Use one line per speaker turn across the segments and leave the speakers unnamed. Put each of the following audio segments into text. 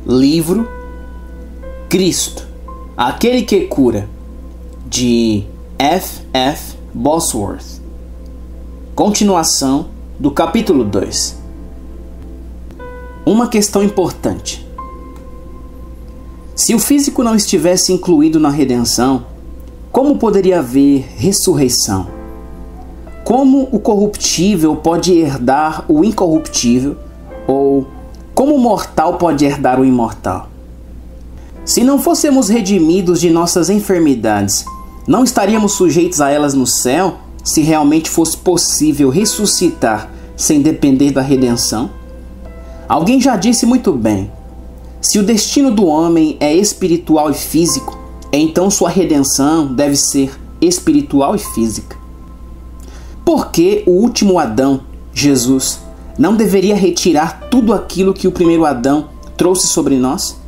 livro Cristo, aquele que cura, de F. F. Bosworth. Continuação do capítulo 2. Uma questão importante. Se o físico não estivesse incluído na redenção, como poderia haver ressurreição? Como o corruptível pode herdar o incorruptível? Ou como o mortal pode herdar o imortal? Se não fôssemos redimidos de nossas enfermidades, não estaríamos sujeitos a elas no céu, se realmente fosse possível ressuscitar sem depender da redenção? Alguém já disse muito bem: se o destino do homem é espiritual e físico, então sua redenção deve ser espiritual e física. Por que o último Adão, Jesus, não deveria retirar tudo aquilo que o primeiro Adão trouxe sobre nós?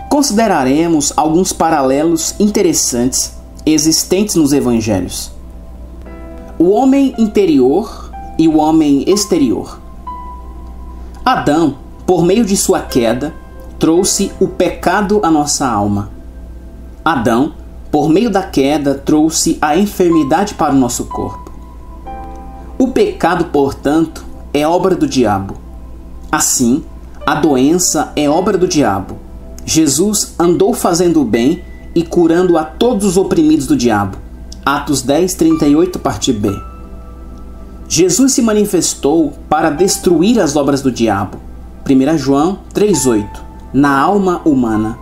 Consideraremos alguns paralelos interessantes existentes nos evangelhos. O homem interior e o homem exterior. Adão, por meio de sua queda, trouxe o pecado à nossa alma. Adão, por meio da queda, trouxe a enfermidade para o nosso corpo. O pecado, portanto, é obra do diabo. Assim, a doença é obra do diabo. Jesus andou fazendo o bem e curando a todos os oprimidos do diabo. Atos 10, 38, parte B. Jesus se manifestou para destruir as obras do diabo. 1 João 3,8. Na alma humana.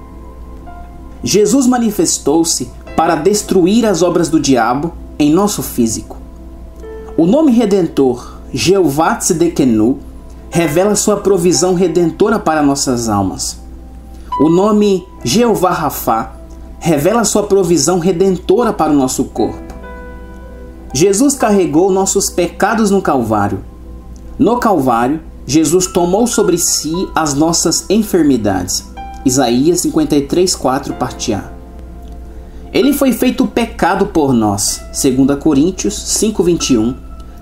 Jesus manifestou-se para destruir as obras do diabo em nosso físico. O nome redentor, Jeová Tzidkenu, revela sua provisão redentora para nossas almas. O nome Jeová Rafá revela sua provisão redentora para o nosso corpo. Jesus carregou nossos pecados no Calvário. No Calvário, Jesus tomou sobre si as nossas enfermidades. Isaías 53, 4, parte A. Ele foi feito pecado por nós. 2 Coríntios 5, 21,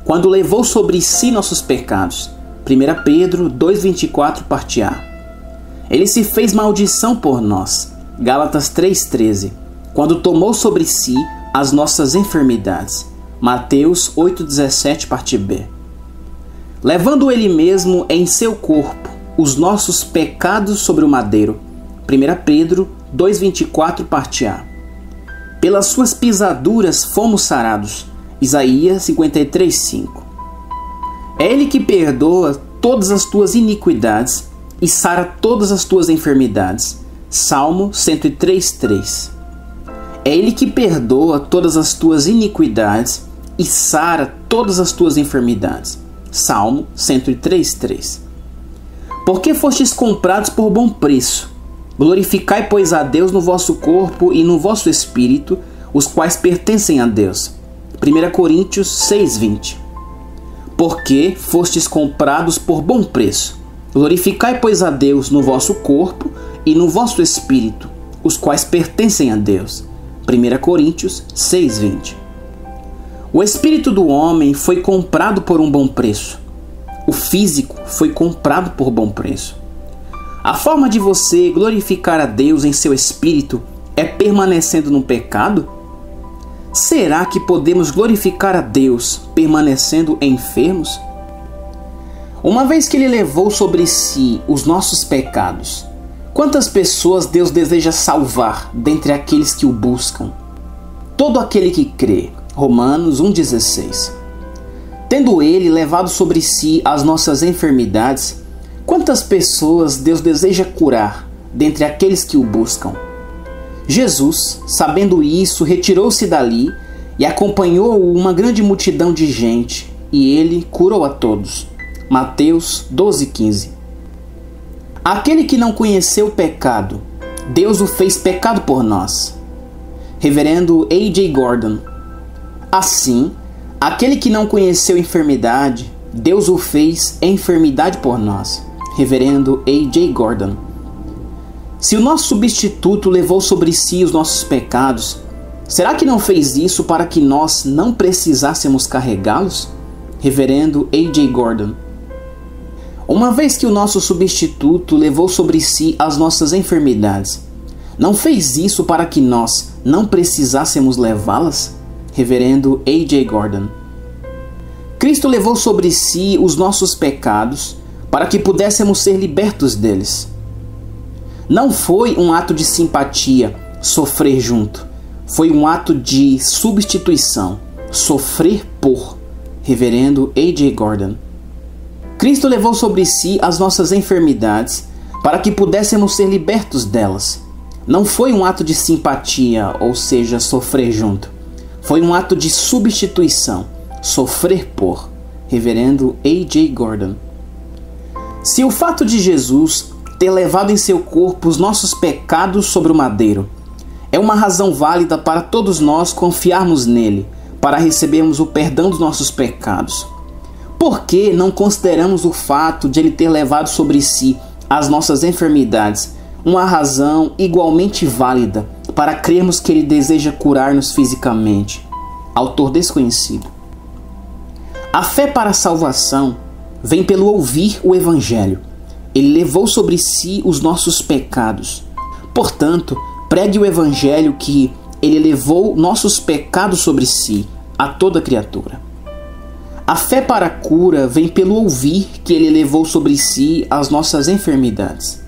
quando levou sobre si nossos pecados. 1 Pedro 2, 24, parte A. Ele se fez maldição por nós. Gálatas 3,13, quando tomou sobre si as nossas enfermidades. Mateus 8,17, parte B. Levando ele mesmo em seu corpo os nossos pecados sobre o madeiro. 1 Pedro 2,24, parte A. Pelas suas pisaduras fomos sarados. Isaías 53,5. É ele que perdoa todas as tuas iniquidades e sara todas as tuas enfermidades. Salmo 103,3. É ele que perdoa todas as tuas iniquidades e sara todas as tuas enfermidades. Salmo 103,3. Porque fostes comprados por bom preço. Glorificai, pois, a Deus no vosso corpo e no vosso espírito, os quais pertencem a Deus. 1 Coríntios 6,20. Porque fostes comprados por bom preço. Glorificai, pois, a Deus no vosso corpo e no vosso espírito, os quais pertencem a Deus. 1 Coríntios 6,20. O espírito do homem foi comprado por um bom preço. O físico foi comprado por bom preço. A forma de você glorificar a Deus em seu espírito é permanecendo no pecado? Será que podemos glorificar a Deus permanecendo enfermos? Uma vez que Ele levou sobre si os nossos pecados, quantas pessoas Deus deseja salvar dentre aqueles que o buscam? Todo aquele que crê. Romanos 1,16. Tendo Ele levado sobre si as nossas enfermidades, quantas pessoas Deus deseja curar dentre aqueles que o buscam? Jesus, sabendo isso, retirou-se dali e acompanhou uma grande multidão de gente, e Ele curou a todos. Mateus 12,15. Aquele que não conheceu o pecado, Deus o fez pecado por nós. Reverendo A.J. Gordon. Assim, aquele que não conheceu enfermidade, Deus o fez enfermidade por nós. Reverendo A.J. Gordon. Se o nosso substituto levou sobre si os nossos pecados, será que não fez isso para que nós não precisássemos carregá-los? Reverendo A.J. Gordon. Uma vez que o nosso substituto levou sobre si as nossas enfermidades, não fez isso para que nós não precisássemos levá-las? Reverendo A.J. Gordon. Cristo levou sobre si os nossos pecados para que pudéssemos ser libertos deles. Não foi um ato de simpatia sofrer junto, foi um ato de substituição, sofrer por. Reverendo A.J. Gordon. Cristo levou sobre si as nossas enfermidades para que pudéssemos ser libertos delas. Não foi um ato de simpatia, ou seja, sofrer junto. Foi um ato de substituição, sofrer por. Reverendo A.J. Gordon. Se o fato de Jesus ter levado em seu corpo os nossos pecados sobre o madeiro é uma razão válida para todos nós confiarmos nele, para recebermos o perdão dos nossos pecados, por que não consideramos o fato de ele ter levado sobre si as nossas enfermidades uma razão igualmente válida para crermos que ele deseja curar-nos fisicamente? Autor desconhecido. A fé para a salvação vem pelo ouvir o Evangelho. Ele levou sobre si os nossos pecados. Portanto, pregue o Evangelho que ele levou nossos pecados sobre si, a toda criatura. A fé para a cura vem pelo ouvir que ele levou sobre si as nossas enfermidades.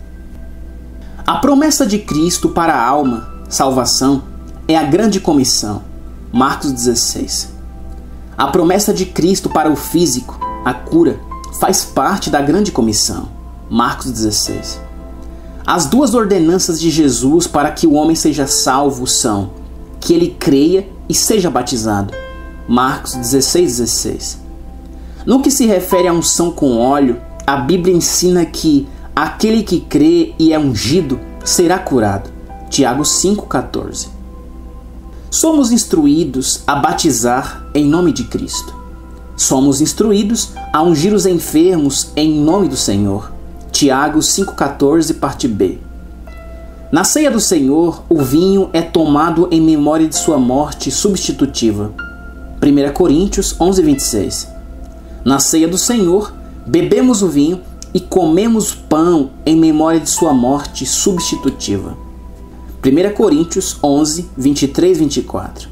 A promessa de Cristo para a alma, salvação, é a grande comissão. Marcos 16. A promessa de Cristo para o físico, a cura, faz parte da grande comissão. Marcos 16. As duas ordenanças de Jesus para que o homem seja salvo são que ele creia e seja batizado. Marcos 16:16. No que se refere à unção com óleo, a Bíblia ensina que aquele que crê e é ungido será curado. Tiago 5:14. Somos instruídos a batizar em nome de Cristo. Somos instruídos a ungir os enfermos em nome do Senhor. Tiago 5:14, parte B. Na ceia do Senhor, o vinho é tomado em memória de sua morte substitutiva. 1 Coríntios 11:26. Na ceia do Senhor, bebemos o vinho e comemos pão em memória de sua morte substitutiva. 1 Coríntios 11:23-24.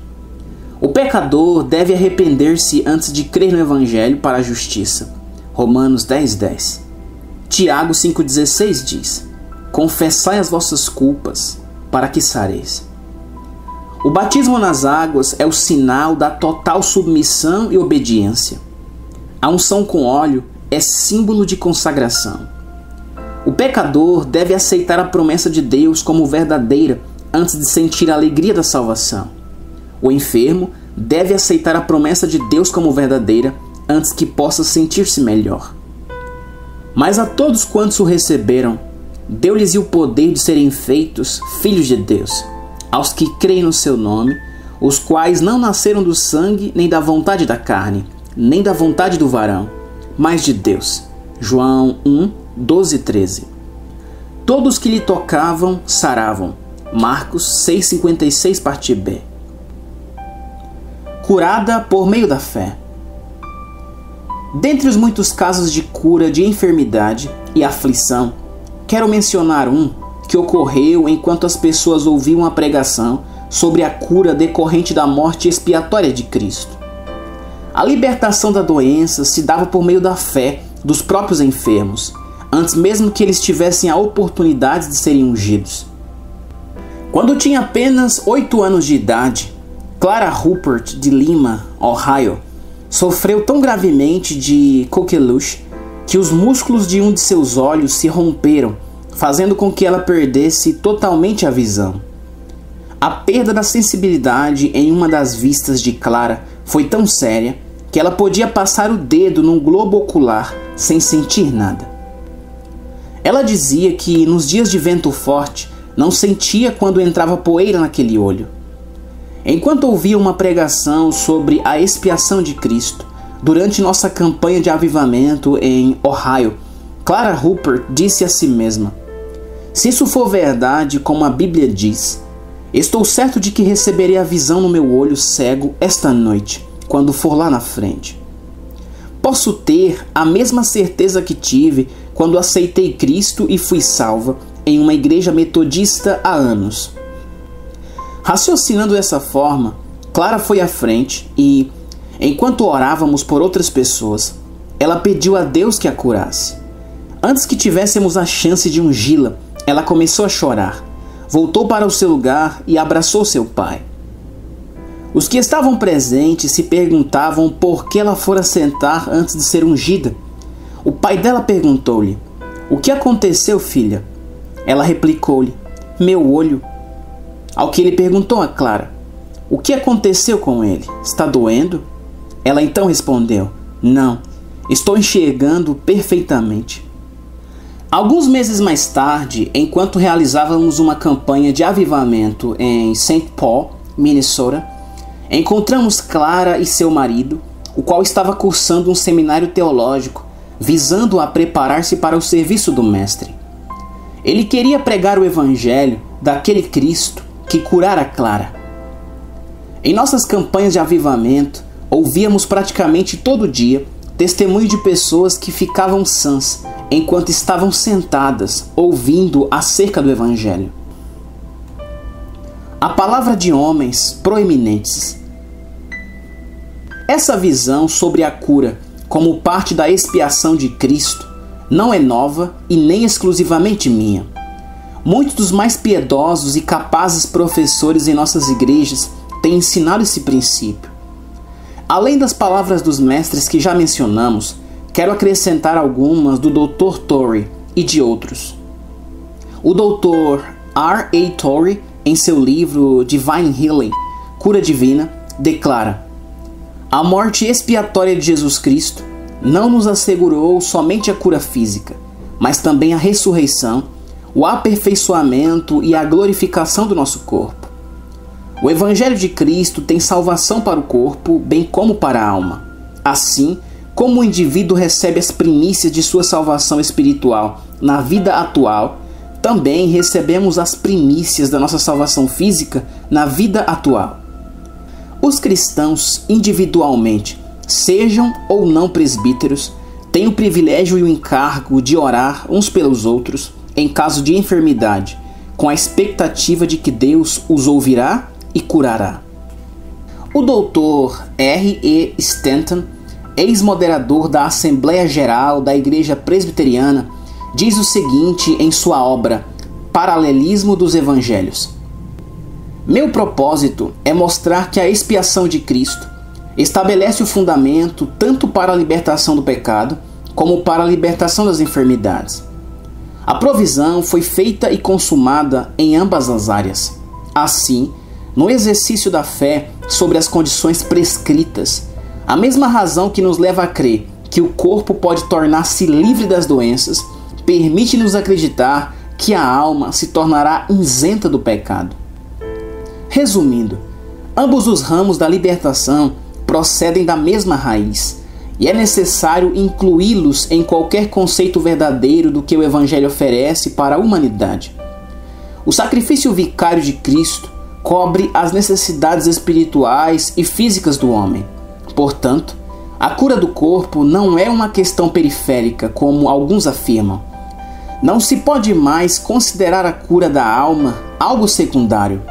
O pecador deve arrepender-se antes de crer no Evangelho para a justiça. Romanos 10:10. Tiago 5,16 diz: confessai as vossas culpas, para que sareis. O batismo nas águas é o sinal da total submissão e obediência. A unção com óleo é símbolo de consagração. O pecador deve aceitar a promessa de Deus como verdadeira antes de sentir a alegria da salvação. O enfermo deve aceitar a promessa de Deus como verdadeira antes que possa sentir-se melhor. Mas a todos quantos o receberam, deu-lhes o poder de serem feitos filhos de Deus, aos que creem no seu nome, os quais não nasceram do sangue, nem da vontade da carne, nem da vontade do varão, mas de Deus. João 1:12-13. Todos que lhe tocavam saravam. Marcos 6:56, parte B. Curada por meio da fé. Dentre os muitos casos de cura de enfermidade e aflição, quero mencionar um que ocorreu enquanto as pessoas ouviam a pregação sobre a cura decorrente da morte expiatória de Cristo. A libertação da doença se dava por meio da fé dos próprios enfermos, antes mesmo que eles tivessem a oportunidade de serem ungidos. Quando tinha apenas 8 anos de idade, Clara Rupert, de Lima, Ohio, sofreu tão gravemente de coqueluche que os músculos de um de seus olhos se romperam, fazendo com que ela perdesse totalmente a visão. A perda da sensibilidade em uma das vistas de Clara foi tão séria que ela podia passar o dedo num globo ocular sem sentir nada. Ela dizia que nos dias de vento forte não sentia quando entrava poeira naquele olho. Enquanto ouvia uma pregação sobre a expiação de Cristo, durante nossa campanha de avivamento em Ohio, Clara Rupert disse a si mesma: se isso for verdade, como a Bíblia diz, estou certo de que receberei a visão no meu olho cego esta noite, quando for lá na frente. Posso ter a mesma certeza que tive quando aceitei Cristo e fui salva em uma igreja metodista há anos. Raciocinando dessa forma, Clara foi à frente e, enquanto orávamos por outras pessoas, ela pediu a Deus que a curasse. Antes que tivéssemos a chance de ungí-la, ela começou a chorar, voltou para o seu lugar e abraçou seu pai. Os que estavam presentes se perguntavam por que ela fora sentar antes de ser ungida. O pai dela perguntou-lhe: "O que aconteceu, filha?" Ela replicou-lhe: "Meu olho." Ao que ele perguntou a Clara: "O que aconteceu com ele? Está doendo?" Ela então respondeu: "Não, estou enxergando perfeitamente." Alguns meses mais tarde, enquanto realizávamos uma campanha de avivamento em St. Paul, Minnesota, encontramos Clara e seu marido, o qual estava cursando um seminário teológico, visando a preparar-se para o serviço do Mestre. Ele queria pregar o Evangelho daquele Cristo que curara Clara. Em nossas campanhas de avivamento, ouvíamos praticamente todo dia testemunho de pessoas que ficavam sãs enquanto estavam sentadas ouvindo acerca do Evangelho. A palavra de homens proeminentes. Essa visão sobre a cura como parte da expiação de Cristo não é nova e nem exclusivamente minha. Muitos dos mais piedosos e capazes professores em nossas igrejas têm ensinado esse princípio. Além das palavras dos mestres que já mencionamos, quero acrescentar algumas do Dr. Torrey e de outros. O Dr. R.A. Torrey, em seu livro Divine Healing, Cura Divina, declara: "A morte expiatória de Jesus Cristo não nos assegurou somente a cura física, mas também a ressurreição, o aperfeiçoamento e a glorificação do nosso corpo. O Evangelho de Cristo tem salvação para o corpo, bem como para a alma. Assim, como o indivíduo recebe as primícias de sua salvação espiritual na vida atual, também recebemos as primícias da nossa salvação física na vida atual. Os cristãos, individualmente, sejam ou não presbíteros, têm o privilégio e o encargo de orar uns pelos outros em caso de enfermidade, com a expectativa de que Deus os ouvirá e curará." O Dr. R.E. Stanton, ex-moderador da Assembleia Geral da Igreja Presbiteriana, diz o seguinte em sua obra Paralelismo dos Evangelhos: "Meu propósito é mostrar que a expiação de Cristo estabelece o fundamento tanto para a libertação do pecado como para a libertação das enfermidades. A provisão foi feita e consumada em ambas as áreas. Assim, no exercício da fé sobre as condições prescritas, a mesma razão que nos leva a crer que o corpo pode tornar-se livre das doenças permite-nos acreditar que a alma se tornará isenta do pecado. Resumindo, ambos os ramos da libertação procedem da mesma raiz, e é necessário incluí-los em qualquer conceito verdadeiro do que o Evangelho oferece para a humanidade. O sacrifício vicário de Cristo cobre as necessidades espirituais e físicas do homem. Portanto, a cura do corpo não é uma questão periférica, como alguns afirmam. Não se pode mais considerar a cura da alma algo secundário.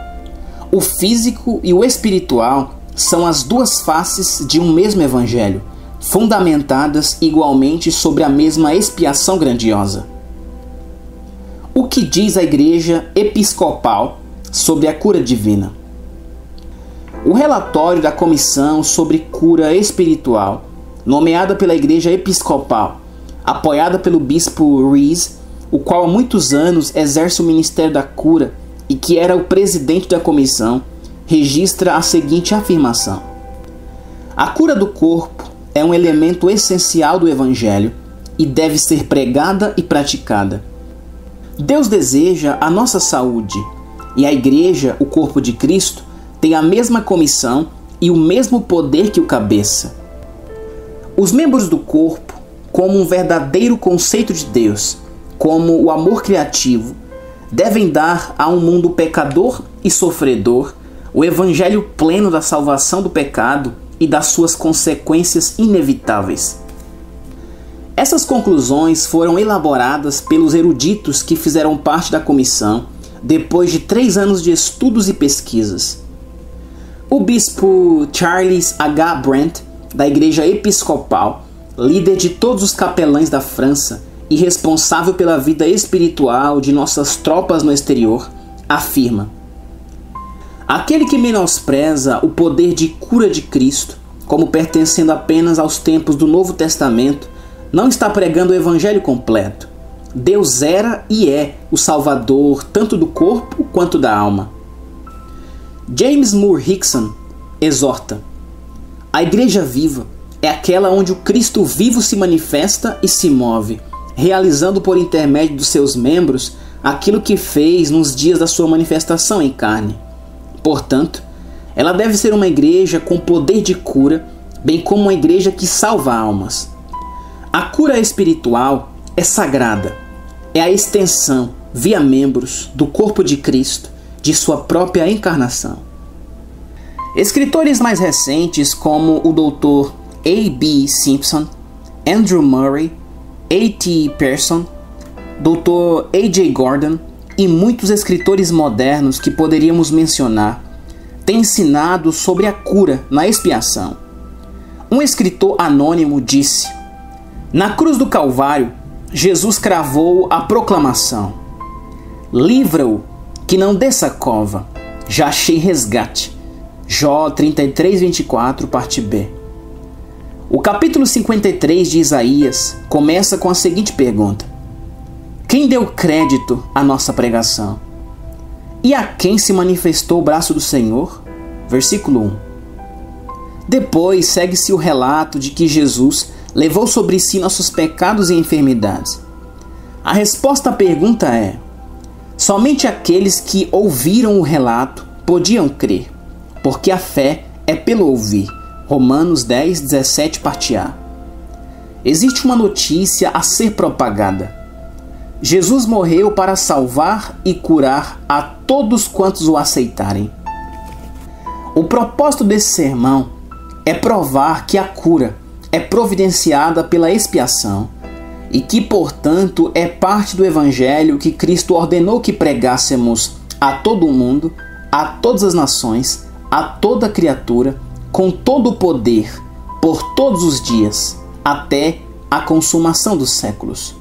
O físico e o espiritual são as duas faces de um mesmo evangelho, fundamentadas igualmente sobre a mesma expiação grandiosa. O que diz a Igreja Episcopal sobre a cura divina? O relatório da Comissão sobre Cura Espiritual, nomeada pela Igreja Episcopal, apoiada pelo bispo Rees, o qual há muitos anos exerce o ministério da cura e que era o presidente da comissão, registra a seguinte afirmação: "A cura do corpo é um elemento essencial do Evangelho e deve ser pregada e praticada. Deus deseja a nossa saúde e a Igreja, o corpo de Cristo, tem a mesma comissão e o mesmo poder que o cabeça. Os membros do corpo, como um verdadeiro conceito de Deus, como o amor criativo, devem dar a um mundo pecador e sofredor o evangelho pleno da salvação do pecado e das suas consequências inevitáveis. Essas conclusões foram elaboradas pelos eruditos que fizeram parte da comissão depois de 3 anos de estudos e pesquisas. O bispo Charles H. Brent, da Igreja Episcopal, líder de todos os capelães da França e responsável pela vida espiritual de nossas tropas no exterior, afirma: aquele que menospreza o poder de cura de Cristo, como pertencendo apenas aos tempos do Novo Testamento, não está pregando o Evangelho completo. Deus era e é o Salvador tanto do corpo quanto da alma. James Moore Hickson exorta: a igreja viva é aquela onde o Cristo vivo se manifesta e se move, realizando por intermédio dos seus membros aquilo que fez nos dias da sua manifestação em carne. Portanto, ela deve ser uma igreja com poder de cura, bem como uma igreja que salva almas. A cura espiritual é sagrada, é a extensão, via membros, do corpo de Cristo, de sua própria encarnação. Escritores mais recentes como o Dr. A.B. Simpson, Andrew Murray, A.T. Pearson, Dr. A.J. Gordon e muitos escritores modernos que poderíamos mencionar têm ensinado sobre a cura na expiação. Um escritor anônimo disse: na cruz do Calvário, Jesus cravou a proclamação: livra-o, que não desça a cova, já achei resgate. Jó 33:24, parte B. O capítulo 53 de Isaías começa com a seguinte pergunta: quem deu crédito à nossa pregação? E a quem se manifestou o braço do Senhor? Versículo 1. Depois segue-se o relato de que Jesus levou sobre si nossos pecados e enfermidades. A resposta à pergunta é: somente aqueles que ouviram o relato podiam crer, porque a fé é pelo ouvir. Romanos 10:17, parte A. Existe uma notícia a ser propagada. Jesus morreu para salvar e curar a todos quantos o aceitarem. O propósito desse sermão é provar que a cura é providenciada pela expiação e que, portanto, é parte do Evangelho que Cristo ordenou que pregássemos a todo o mundo, a todas as nações, a toda criatura, com todo o poder, por todos os dias, até a consumação dos séculos.